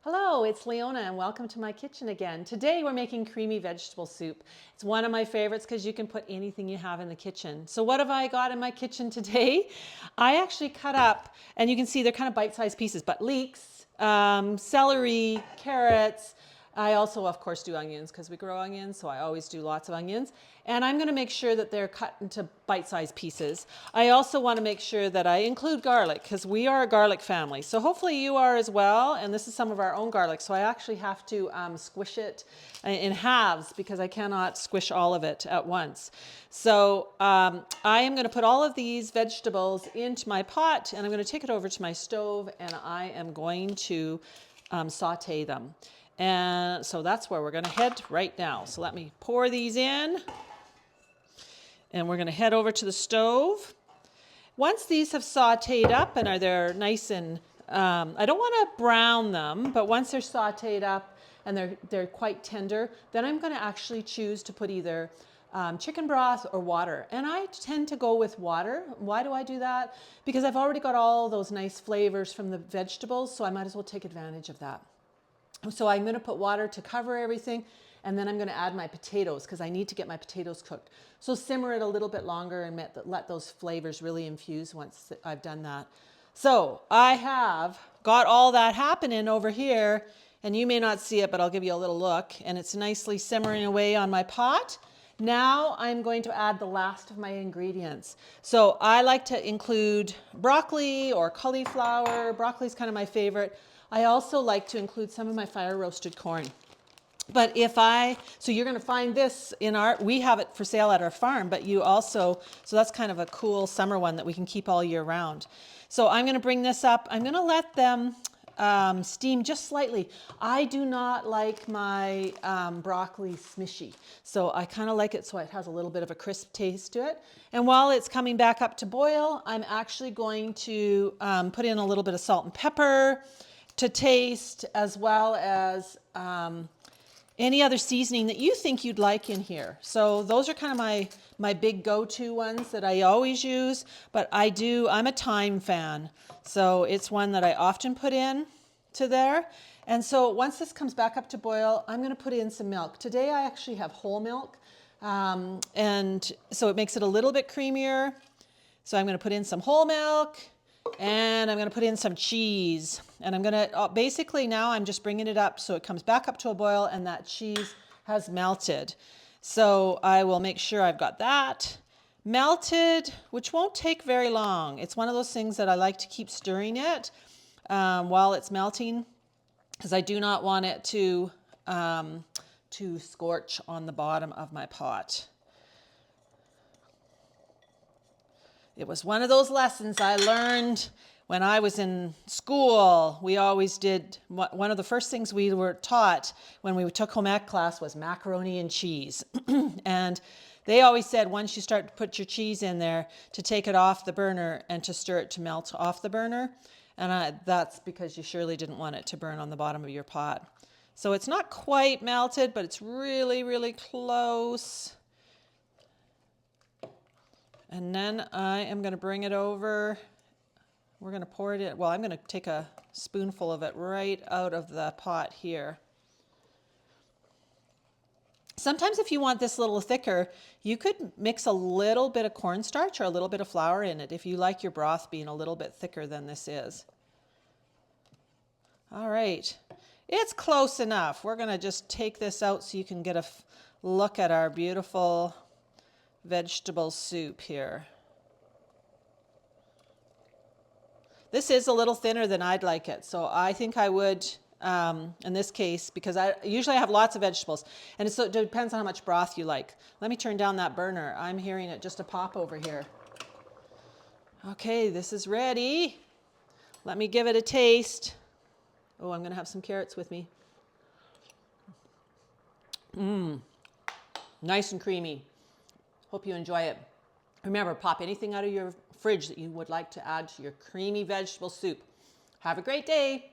Hello, it's Leona and welcome to my kitchen again. Today we're making creamy vegetable soup. It's one of my favorites because you can put anything you have in the kitchen. So what have I got in my kitchen today? I actually cut up, and you can see they're kind of bite-sized pieces, but leeks, celery, carrots. I also, of course, do onions because we grow onions, so I always do lots of onions. And I'm going to make sure that they're cut into bite-sized pieces. I also want to make sure that I include garlic because we are a garlic family. So hopefully you are as well. And this is some of our own garlic. So I actually have to squish it in halves because I cannot squish all of it at once. So I am going to put all of these vegetables into my pot, and I'm going to take it over to my stove, and I am going to saute them. And so that's where we're going to head right now. So let me pour these in. And we're going to head over to the stove. Once these have sauteed up and they're nice and, I don't want to brown them, but once they're sauteed up and they're quite tender, then I'm going to actually choose to put either chicken broth or water. And I tend to go with water. Why do I do that? Because I've already got all those nice flavors from the vegetables, so I might as well take advantage of that. So I'm going to put water to cover everything, and then I'm going to add my potatoes because I need to get my potatoes cooked. So simmer it a little bit longer and let those flavors really infuse once I've done that. So I have got all that happening over here, and you may not see it, but I'll give you a little look, and it's nicely simmering away on my pot. Now I'm going to add the last of my ingredients. So I like to include broccoli or cauliflower. Broccoli is kind of my favorite. I also like to include some of my fire roasted corn. But so you're going to find this we have it for sale at our farm, but so that's kind of a cool summer one that we can keep all year round. So I'm going to bring this up. I'm going to let them steam just slightly. I do not like my broccoli smushy. So I kind of like it so it has a little bit of a crisp taste to it. And while it's coming back up to boil, I'm actually going to put in a little bit of salt and pepper to taste, as well as any other seasoning that you think you'd like in here. So those are kind of my big go-to ones that I always use, but I'm a thyme fan. So it's one that I often put in to there. And so once this comes back up to boil, I'm going to put in some milk. Today I actually have whole milk, and so it makes it a little bit creamier. So I'm going to put in some whole milk, and I'm going to put in some cheese. And I'm going to, basically now I'm just bringing it up so it comes back up to a boil and that cheese has melted. So I will make sure I've got that melted, which won't take very long. It's one of those things that I like to keep stirring it while it's melting, because I do not want it to scorch on the bottom of my pot. It was one of those lessons I learned when I was in school. We always did, one of the first things we were taught when we took home ec class was macaroni and cheese. And they always said once you start to put your cheese in there, to take it off the burner and to stir it to melt off the burner. And that's because you surely didn't want it to burn on the bottom of your pot. So it's not quite melted, but it's really, really close. And then I am going to bring it over. We're going to pour it in. Well, I'm going to take a spoonful of it right out of the pot here. Sometimes if you want this a little thicker, you could mix a little bit of cornstarch or a little bit of flour in it if you like your broth being a little bit thicker than this is. All right. It's close enough. We're going to just take this out so you can get a look at our beautiful vegetable soup here. This is a little thinner than I'd like it, so I think I would, in this case, because I usually have lots of vegetables, and it depends on how much broth you like. Let me turn down that burner. I'm hearing it just a pop over here. Okay, this is ready. Let me give it a taste. Oh, I'm going to have some carrots with me. Nice and creamy. Hope you enjoy it. Remember, pop anything out of your fridge that you would like to add to your creamy vegetable soup. Have a great day.